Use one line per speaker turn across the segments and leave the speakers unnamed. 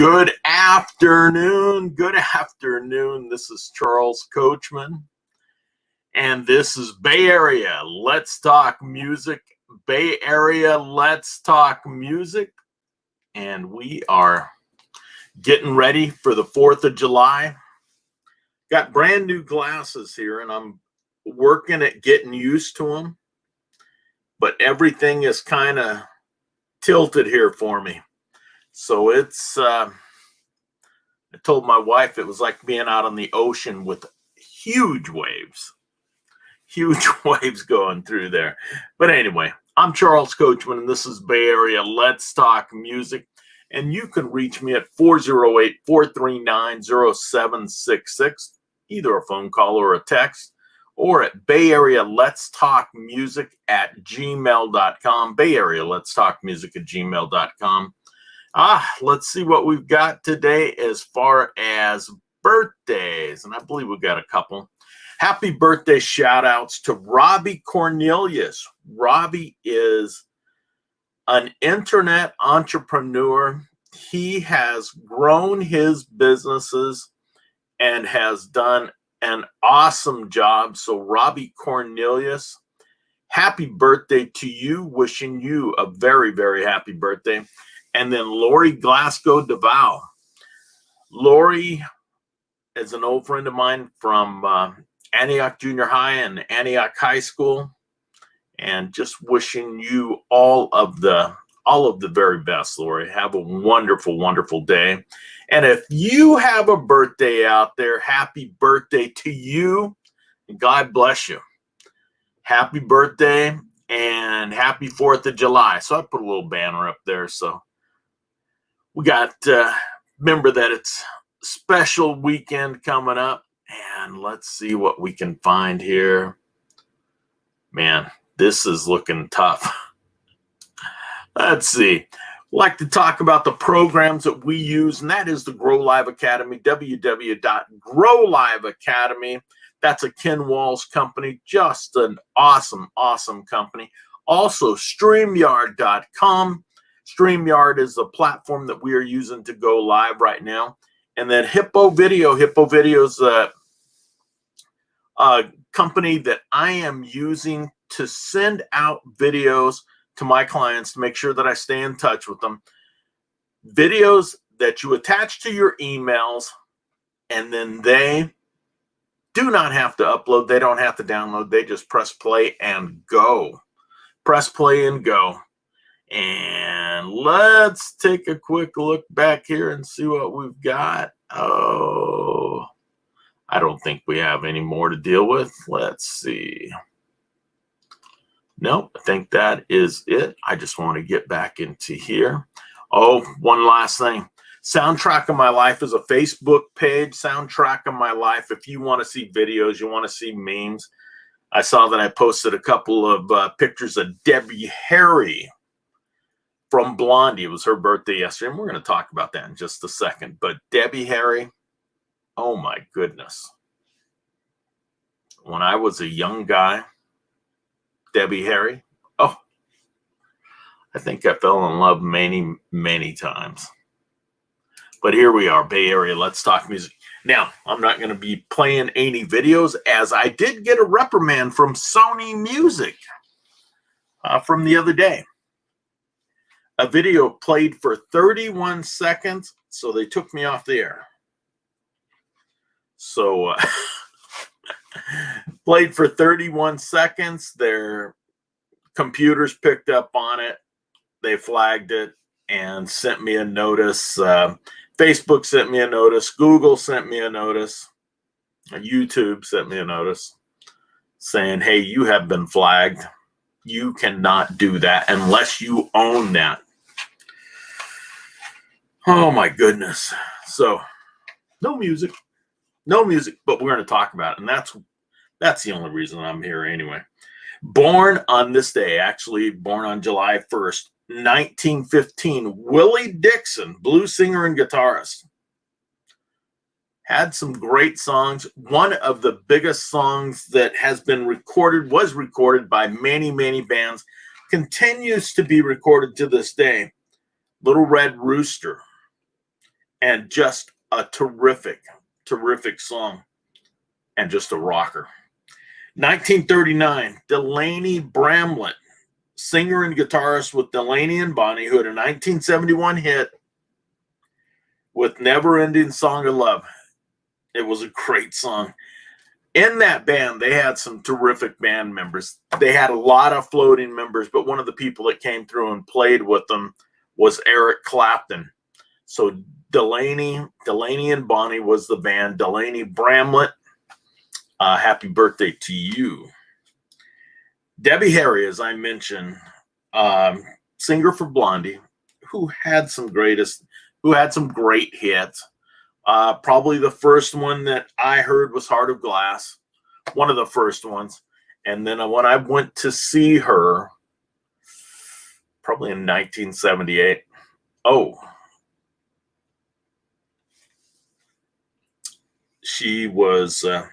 Good afternoon. Good afternoon. This is Charles Coachman, and this is Bay Area Let's Talk Music. Bay Area Let's Talk Music, and we are getting ready for the 4th of July. Got brand new glasses here, and I'm working at getting used to them, but everything is kind of tilted here for me. So it's, I told my wife it was like being out on the ocean with huge waves going through there. But anyway, I'm Charles Coachman, and this is Bay Area Let's Talk Music. And you can reach me at 408-439-0766, either a phone call or a text, or at Bay Area Let's Talk Music at gmail.com, Bay Area Let's Talk Music at gmail.com. Let's see what we've got today as far as birthdays. And I believe we've got a couple. Happy birthday shout outs to Robbie Cornelius. Robbie is an internet entrepreneur. He has grown his businesses and has done an awesome job. So Robbie Cornelius, happy birthday to you. Wishing you a very, very happy birthday. And then Lori Glasgow DeVal. Lori is an old friend of mine from Antioch Junior High and Antioch High School, and just wishing you all of the very best, Lori. Have a wonderful, wonderful day. And if you have a birthday out there, happy birthday to you, and God bless you. Happy birthday and happy 4th of July. So I put a little banner up there, so we got, remember that it's a special weekend coming up, and let's see what we can find here. Man, this is looking tough. Let's see. I'd like to talk about the programs that we use, and that is the Grow Live Academy, www.growliveacademy. That's a Ken Walls company, just an awesome, awesome company. Also, StreamYard.com. StreamYard is the platform that we are using to go live right now. And then Hippo Video. Hippo Video is a company that I am using to send out videos to my clients to make sure that I stay in touch with them. Videos that you attach to your emails, and then they do not have to upload. They don't have to download. They just press play and go. Press play and go. And let's take a quick look back here and see what we've got. Oh, I don't think we have any more to deal with. Let's see. Nope, I think that is it. I just want to get back into here. Oh, one last thing. Soundtrack of My Life is a Facebook page. Soundtrack of My Life. If you want to see videos, you want to see memes. I saw that I posted a couple of pictures of Debbie Harry from Blondie. It was her birthday yesterday, and we're going to talk about that in just a second. But Debbie Harry, oh my goodness. When I was a young guy, Debbie Harry, oh, I think I fell in love many, many times. But here we are, Bay Area Let's Talk Music. Now, I'm not going to be playing any videos, as I did get a reprimand from Sony Music from the other day. A video played for 31 seconds, so they took me off the air. So, played for 31 seconds. Their computers picked up on it. They flagged it and sent me a notice. Facebook sent me a notice. Google sent me a notice. YouTube sent me a notice saying, hey, you have been flagged. You cannot do that unless you own that. Oh my goodness. So no music, but we're going to talk about it. And that's the only reason I'm here anyway. Born on this day, actually born on July 1st, 1915, Willie Dixon, blues singer and guitarist. Had some great songs. One of the biggest songs that has been recorded, was recorded by many, many bands, continues to be recorded to this day. Little Red Rooster. and just a terrific, terrific song, and just a rocker. 1939, Delaney Bramlett, singer and guitarist with Delaney and Bonnie, who had a 1971 hit with Never Ending Song of Love. It was a great song. In that band, they had some terrific band members. They had a lot of floating members, but one of the people that came through and played with them was Eric Clapton. So Delaney and Bonnie was the band. Delaney Bramlett, happy birthday to you. Debbie Harry, as I mentioned, singer for Blondie, who had some great hits. Probably the first one that I heard was Heart of Glass, one of the first ones. And then when I went to see her, probably in 1978, she was a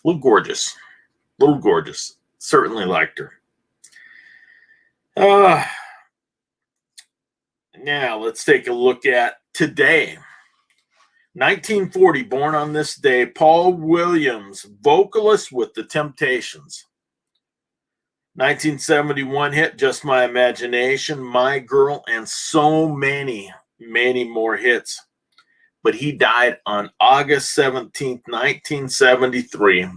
little gorgeous. Certainly liked her. Now let's take a look at today. 1940, born on this day, Paul Williams, vocalist with The Temptations. 1971 hit, Just My Imagination, My Girl, and so many, many more hits. But he died on August 17th, 1973.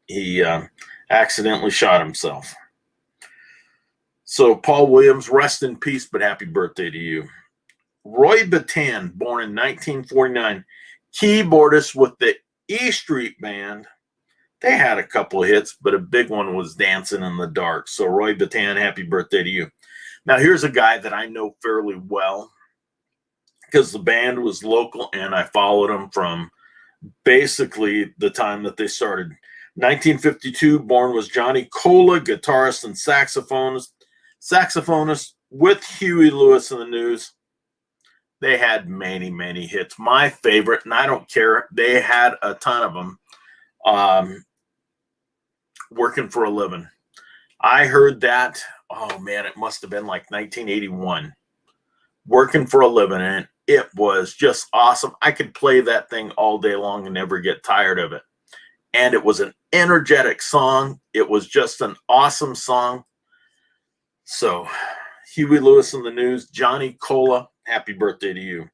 He accidentally shot himself. So Paul Williams, rest in peace, but happy birthday to you. Roy Bittan, born in 1949, keyboardist with the E Street Band. They had a couple of hits, but a big one was Dancing in the Dark. So Roy Bittan, happy birthday to you. Now here's a guy that I know fairly well because the band was local and I followed them from basically the time that they started. 1952, born was Johnny Cola, guitarist and saxophonist with Huey Lewis and the News. They had many, many hits. My favorite, and I don't care, they had a ton of them, Working for a Living. I heard that, oh man, it must have been like 1981. Working for a Living, and it was just awesome. I could play that thing all day long and never get tired of it. And it was an energetic song. It was just an awesome song. So, Huey Lewis and the News, Johnny Cola, happy birthday to you.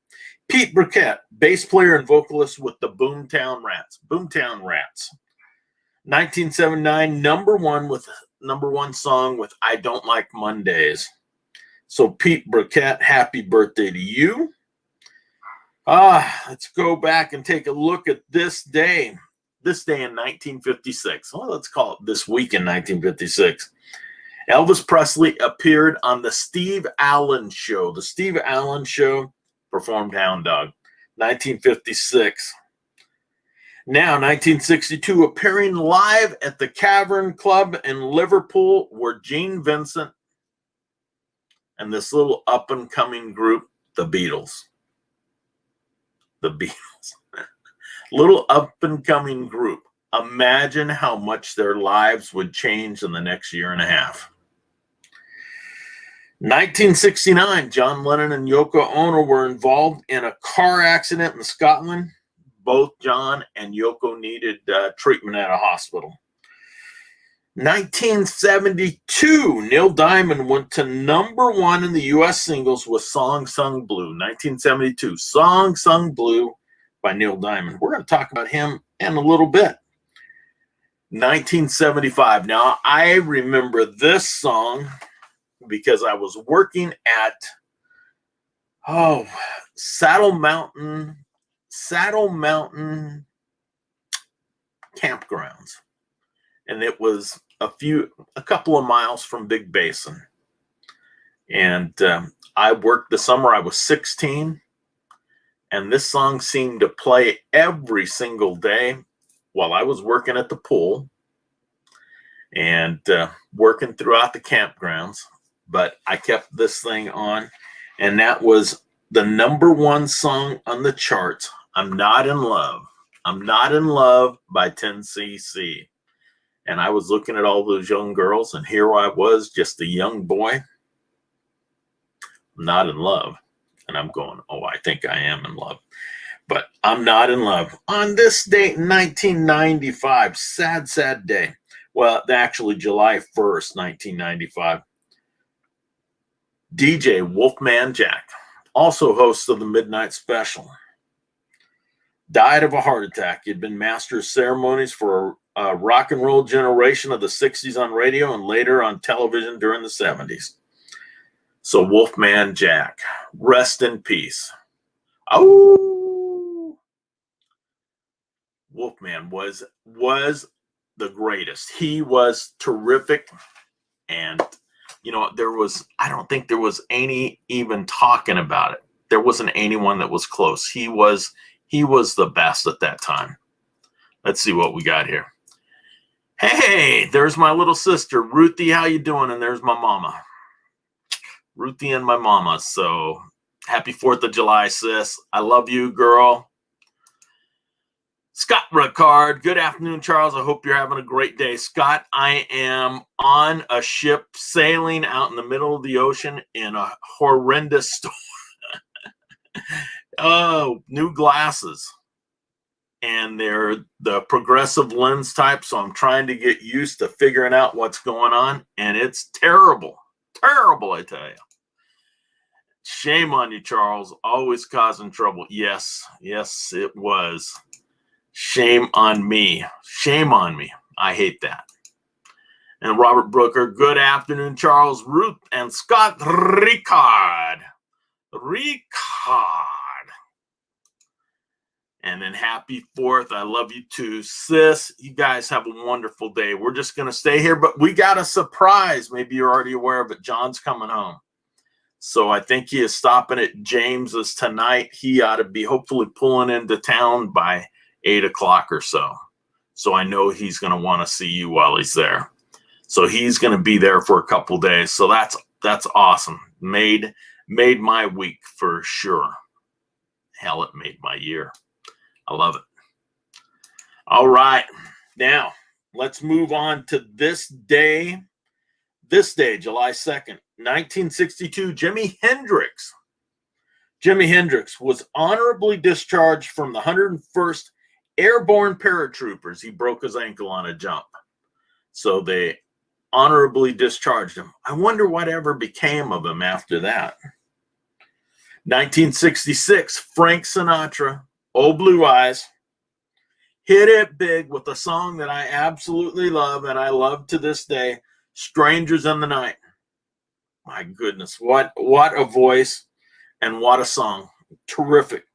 Pete Burkett, bass player and vocalist with the Boomtown Rats. 1979, number one song with I Don't Like Mondays. So Pete Burkett, happy birthday to you. Let's go back and take a look at this day. This day in 1956. Well, let's call it this week in 1956. Elvis Presley appeared on the Steve Allen Show. The Steve Allen Show, performed Hound Dog. 1956. Now, 1962, appearing live at the Cavern Club in Liverpool were Gene Vincent and this little up-and-coming group, the Beatles. The Beatles. Little up-and-coming group. Imagine how much their lives would change in the next year and a half. 1969, John Lennon and Yoko Ono were involved in a car accident in Scotland. Both John and Yoko needed treatment at a hospital. 1972, Neil Diamond went to number one in the U.S. singles with Song Sung Blue. 1972, Song Sung Blue by Neil Diamond. We're going to talk about him in a little bit. 1975. Now, I remember this song because I was working at Saddle Mountain campgrounds, and it was a couple of miles from Big Basin. And I worked the summer. I was 16, and this song seemed to play every single day while I was working at the pool and working throughout the campgrounds. But I kept this thing on, and that was the number one song on the charts, I'm Not in Love. I'm Not in Love by 10cc. And I was looking at all those young girls, and here I was, just a young boy, not in love. And I'm going, oh, I think I am in love. But I'm not in love. On this date in 1995, sad, sad day. Well, actually, July 1st, 1995, DJ Wolfman Jack, also host of the Midnight Special, died of a heart attack. He'd been master of ceremonies for a rock and roll generation of the 60s on radio and later on television during the 70s. So Wolfman Jack, rest in peace. Oh, Wolfman was the greatest. He was terrific. And, I don't think there was any even talking about it. There wasn't anyone that was close. He was the best at that time. Let's see what we got here. Hey, there's my little sister, Ruthie. How you doing? And there's my mama, Ruthie and my mama. So happy 4th of July, sis. I love you, girl. Scott Ricard. Good afternoon, Charles. I hope you're having a great day. Scott, I am on a ship sailing out in the middle of the ocean in a horrendous storm. Oh, new glasses. And they're the progressive lens type, so I'm trying to get used to figuring out what's going on, and it's terrible. Terrible, I tell you. Shame on you, Charles. Always causing trouble. Yes, it was. Shame on me. Shame on me. I hate that. And Robert Brooker, good afternoon, Charles, Ruth, and Scott Ricard. And then happy 4th. I love you too, sis. You guys have a wonderful day. We're just going to stay here, but we got a surprise. Maybe you're already aware of it. John's coming home. So I think he is stopping at James's tonight. He ought to be hopefully pulling into town by 8 o'clock or so. So I know he's going to want to see you while he's there. So he's going to be there for a couple days. So that's awesome. Made my week for sure. Hell, it made my year. I love it. All right. Now, let's move on to this day. This day, July 2nd, 1962, Jimi Hendrix. Jimi Hendrix was honorably discharged from the 101st Airborne Paratroopers. He broke his ankle on a jump. So they honorably discharged him. I wonder whatever became of him after that. 1966, Frank Sinatra, Old Blue Eyes, hit it big with a song that I absolutely love, and I love to this day, Strangers in the Night. My goodness, what a voice and what a song. Terrific.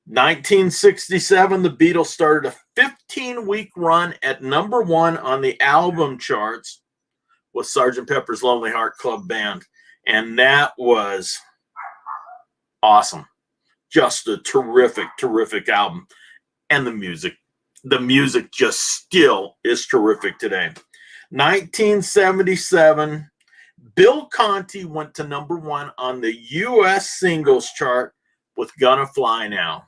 1967, the Beatles started a 15-week run at #1 on the album charts with Sgt. Pepper's Lonely Heart Club Band, and that was awesome. Just a terrific album. And the music just still is terrific today. 1977, Bill Conti went to #1 on the U.S. singles chart with Gonna Fly Now.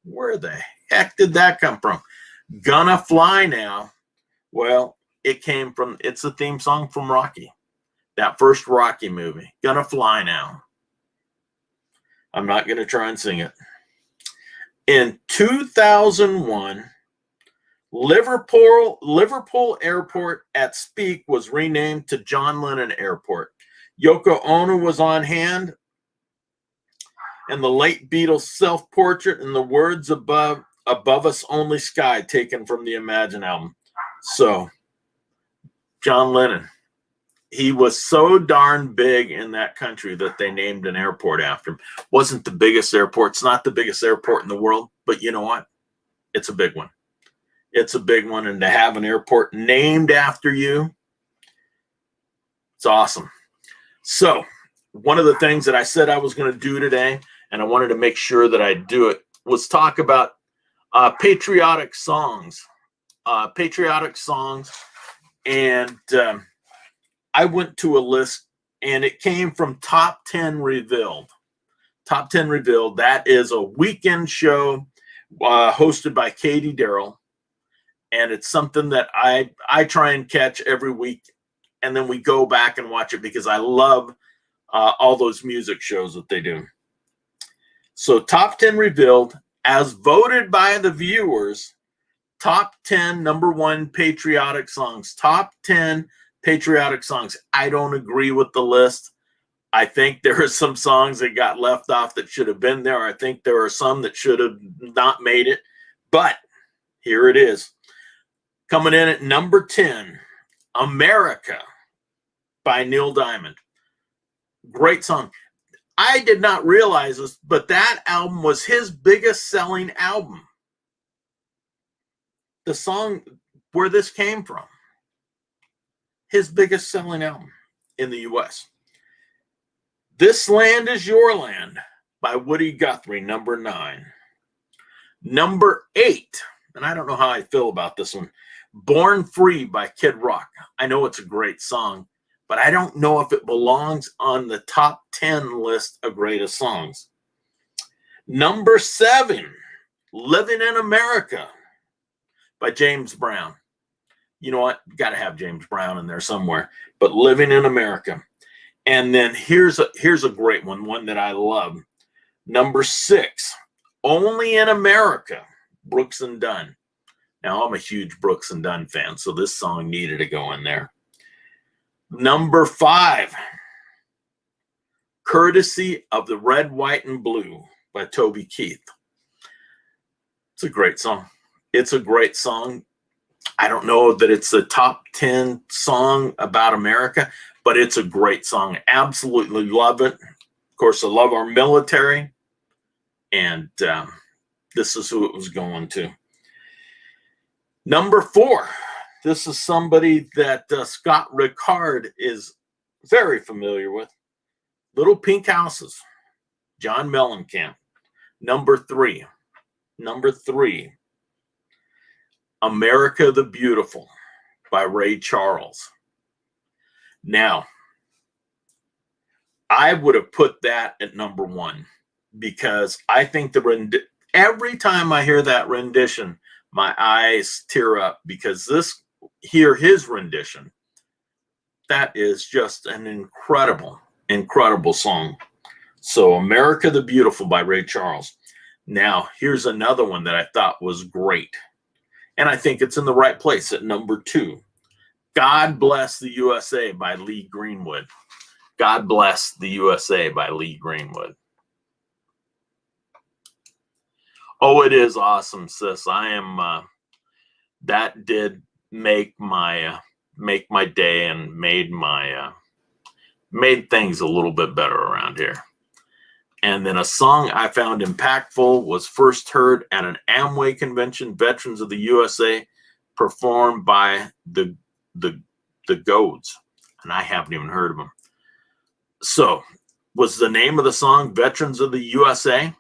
Where the heck did that come from? Gonna Fly Now. Well, it's the theme song from Rocky. That first Rocky movie. Gonna Fly Now. I'm not going to try and sing it. In 2001, Liverpool Airport at Speke was renamed to John Lennon Airport. Yoko Ono was on hand, and the late Beatles' self-portrait and the words above us only sky, taken from the Imagine album. So, John Lennon, he was so darn big in that country that they named an airport after him. Wasn't the biggest airport. It's not the biggest airport in the world, but you know what? It's a big one. It's a big one, and to have an airport named after you, it's awesome. So, one of the things that I said I was going to do today, and I wanted to make sure that I do it, was talk about patriotic songs. And I went to a list, and it came from Top 10 Revealed. Top 10 Revealed. That is a weekend show hosted by Katie Darrell. And it's something that I try and catch every week. And then we go back and watch it because I love all those music shows that they do. So top 10 revealed as voted by the viewers. Top 10 number one patriotic songs. Top 10 patriotic songs. I don't agree with the list. I think there are some songs that got left off that should have been there. I think there are some that should have not made it. But here it is. Coming in at number 10, America by Neil Diamond. Great song. I did not realize this, but that album was his biggest selling album. The song where this came from, his biggest selling album in the U.S. This Land Is Your Land by Woody Guthrie, number 9. Number 8, and I don't know how I feel about this one, Born Free by Kid Rock. I know it's a great song, but I don't know if it belongs on the top 10 list of greatest songs. Number 7, Living in America by James Brown. You know what? Got to have James Brown in there somewhere. But Living in America. And then here's a great one that I love. Number 6, Only in America, Brooks and Dunn. Now, I'm a huge Brooks and Dunn fan, so this song needed to go in there. Number 5, Courtesy of the Red, White, and Blue by Toby Keith. It's a great song. It's a great song. I don't know that it's a top 10 song about America, but it's a great song. Absolutely love it. Of course, I love our military, and this is who it was going to. Number 4, this is somebody that Scott Ricard is very familiar with. Little Pink Houses, John Mellencamp. Number 3, America the Beautiful by Ray Charles. Now, I would have put that at number 1 because I think every time I hear that rendition, my eyes tear up because his rendition, that is just an incredible, incredible song. So America the Beautiful by Ray Charles. Now, here's another one that I thought was great. And I think it's in the right place at number 2. God Bless the USA by Lee Greenwood. God Bless the USA by Lee Greenwood. Oh, it is awesome, sis. I am, that did make my day and made things a little bit better around here. And then a song I found impactful was first heard at an Amway convention, Veterans of the USA, performed by the Goads. And I haven't even heard of them. So, was the name of the song Veterans of the USA?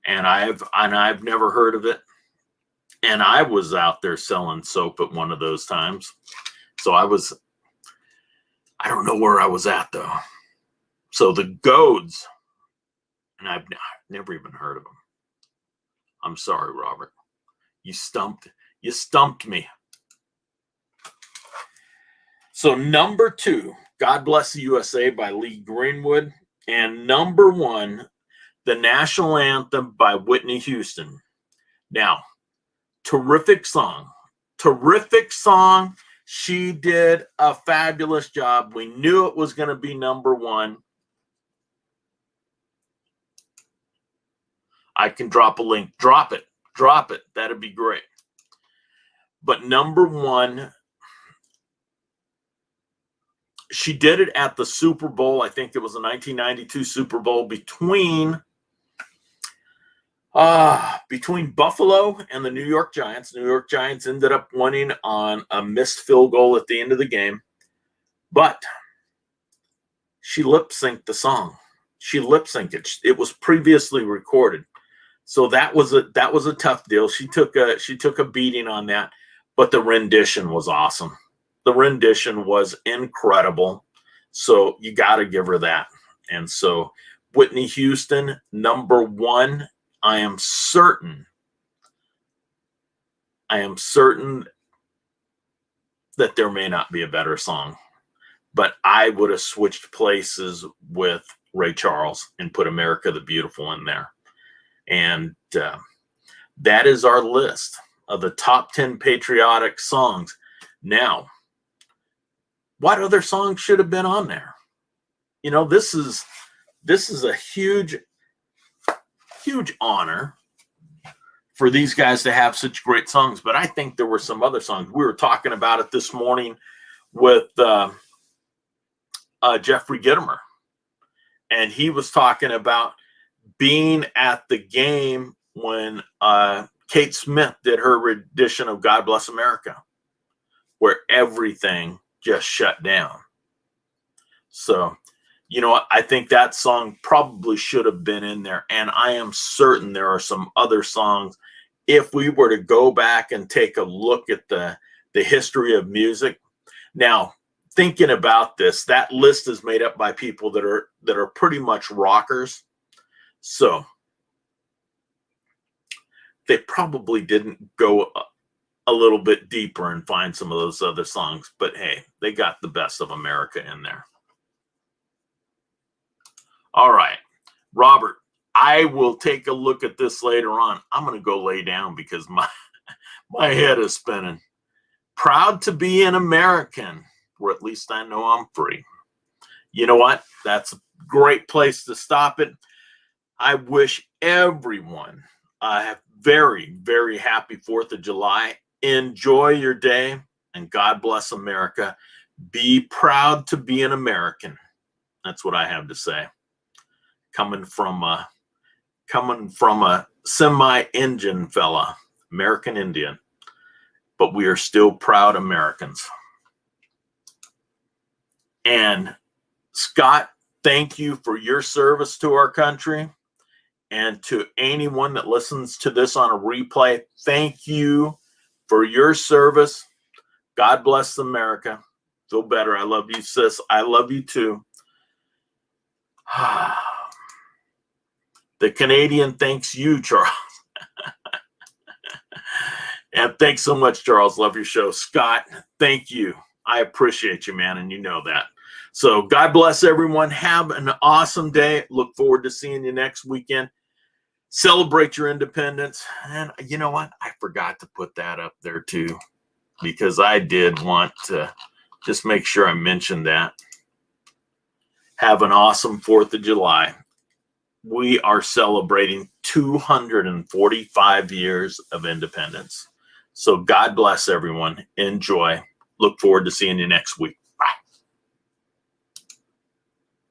And I've never heard of it. And I was out there selling soap at one of those times. So I don't know where I was at though. So the Goads, and I've never even heard of them. I'm sorry, Robert. You stumped me. So number 2, God Bless the USA by Lee Greenwood. And number 1, the National Anthem by Whitney Houston. Now, terrific song. Terrific song. She did a fabulous job. We knew it was going to be number 1. I can drop a link. Drop it. That'd be great. But number 1, she did it at the Super Bowl. I think it was the 1992 Super Bowl between Buffalo and the New York Giants. New York Giants ended up winning on a missed field goal at the end of the game. But she lip-synced the song. She lip-synced it. It was previously recorded. So that was a tough deal. She took a beating on that, but the rendition was awesome. The rendition was incredible. So you got to give her that. And so Whitney Houston, number 1. I am certain that there may not be a better song but I would have switched places with Ray Charles and put America the Beautiful in there. And that is our list of the top 10 patriotic songs. Now, what other songs should have been on there? You know, this is a huge honor for these guys to have such great songs. But I think there were some other songs. We were talking about it this morning with Jeffrey Gittimer, and he was talking about being at the game when Kate Smith did her rendition of God Bless America, where everything just shut down. So, you know, I think that song probably should have been in there. And I am certain there are some other songs. If we were to go back and take a look at the history of music. Now, thinking about this, that list is made up by people that are pretty much rockers. So they probably didn't go a little bit deeper and find some of those other songs. But hey, they got the best of America in there. All right, Robert, I will take a look at this later on. I'm going to go lay down because my head is spinning. Proud to be an American, or at least I know I'm free. You know what? That's a great place to stop it. I wish everyone a very, very happy 4th of July. Enjoy your day, and God bless America. Be proud to be an American. That's what I have to say. Coming from a semi-Indian fella, American Indian, but we are still proud Americans. And Scott, thank you for your service to our country. And to anyone that listens to this on a replay, thank you for your service. God bless America. Feel better. I love you, sis. I love you too. The Canadian thanks you, Charles. And thanks so much, Charles. Love your show. Scott, thank you. I appreciate you, man, and you know that. So God bless everyone. Have an awesome day. Look forward to seeing you next weekend. Celebrate your independence. And you know what? I forgot to put that up there too, because I did want to just make sure I mentioned that. Have an awesome 4th of July. We are celebrating 245 years of independence. So God bless everyone. Enjoy. Look forward to seeing you next week.